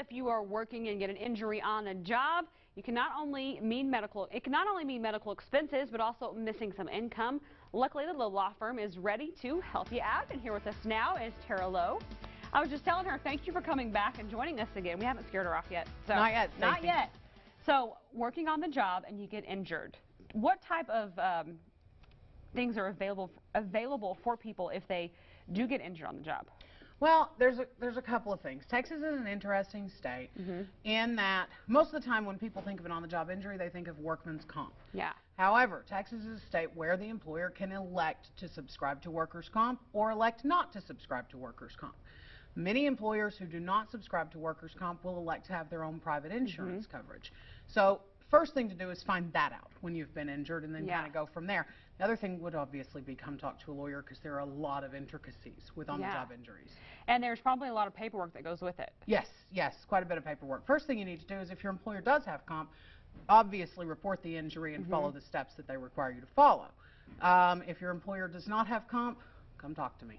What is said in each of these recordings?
if you are working and get an injury on a job, it can not only mean medical expenses, but also missing some income. Luckily, the Lowe Law Firm is ready to help you out. And here with us now is Tara Lowe. I was just telling her, thank you for coming back and joining us again. We haven't scared her off yet. So, not yet. Not yet. So, working on the job and you get injured, what type of things are available for people if they do get injured on the job? Well, there's a couple of things. Texas is an interesting state in that most of the time when people think of an on-the-job injury, they think of workman's comp. Yeah. However, Texas is a state where the employer can elect to subscribe to workers' comp or elect not to subscribe to workers' comp. Many employers who do not subscribe to workers' comp will elect to have their own private insurance coverage. So first thing to do is find that out when you've been injured and then kind of go from there. The other thing would obviously be come talk to a lawyer because there are a lot of intricacies with on-the-job injuries. And there's probably a lot of paperwork that goes with it. Yes, quite a bit of paperwork. First thing you need to do is if your employer does have comp, obviously report the injury and follow the steps that they require you to follow. If your employer does not have comp, come talk to me.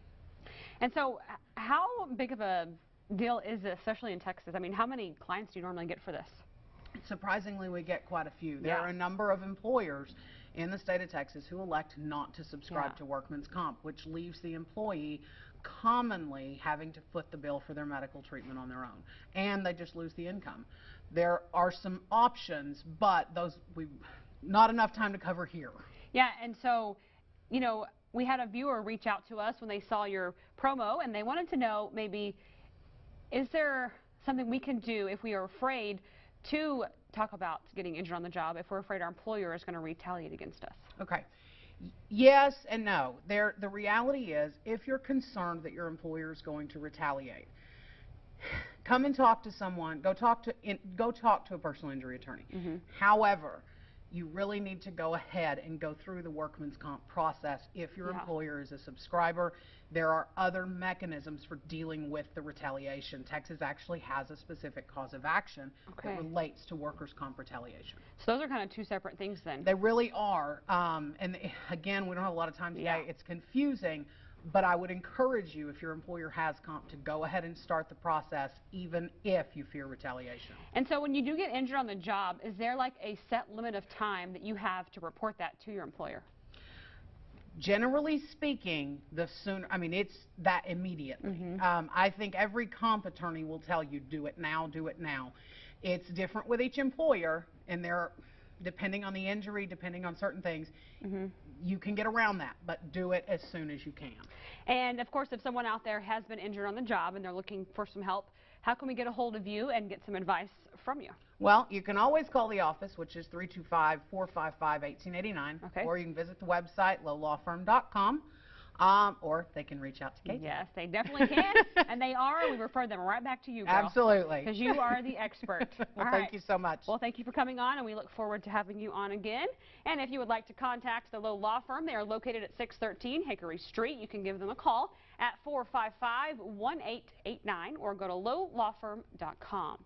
And so how big of a deal is this, especially in Texas? I mean, how many clients do you normally get for this? Surprisingly, we get quite a few. There are a number of employers in the state of Texas who elect not to subscribe to workman's comp, which leaves the employee commonly having to foot the bill for their medical treatment on their own, and they just lose the income. There are some options, but those we've not enough time to cover here. Yeah, and so, you know, we had a viewer reach out to us when they saw your promo, and they wanted to know maybe, is there something we can do if we are afraid to talk about getting injured on the job, if we're afraid our employer is going to retaliate against us? Okay. Yes and no. The reality is, if you're concerned that your employer is going to retaliate, come and talk to someone. Go talk to a personal injury attorney. However, you really need to go ahead and go through the workman's comp process if your employer is a subscriber. There are other mechanisms for dealing with the retaliation. Texas actually has a specific cause of action that relates to workers' comp retaliation. So those are kind of two separate things then. They really are. And again, we don't have a lot of time today. It's confusing. But I would encourage you, if your employer has comp, to go ahead and start the process, even if you fear retaliation. And so when you do get injured on the job, is there like a set limit of time that you have to report that to your employer? Generally speaking, the sooner, I mean, it's that immediately. I think every comp attorney will tell you, do it now, do it now. It's different with each employer, and depending on the injury, depending on certain things, you can get around that, but do it as soon as you can. And of course, if someone out there has been injured on the job and they're looking for some help, how can we get a hold of you and get some advice from you? Well, you can always call the office, which is 325-455-1889, or you can visit the website, lowlawfirm.com. Or they can reach out to Kate. Yes, they definitely can, and they are. We refer them right back to you, girl. Absolutely. Because you are the expert. Well, thank you so much. Well, thank you for coming on, and we look forward to having you on again. And if you would like to contact the Lowe Law Firm, they are located at 613 Hickory Street. You can give them a call at 455-1889 or go to lowlawfirm.com.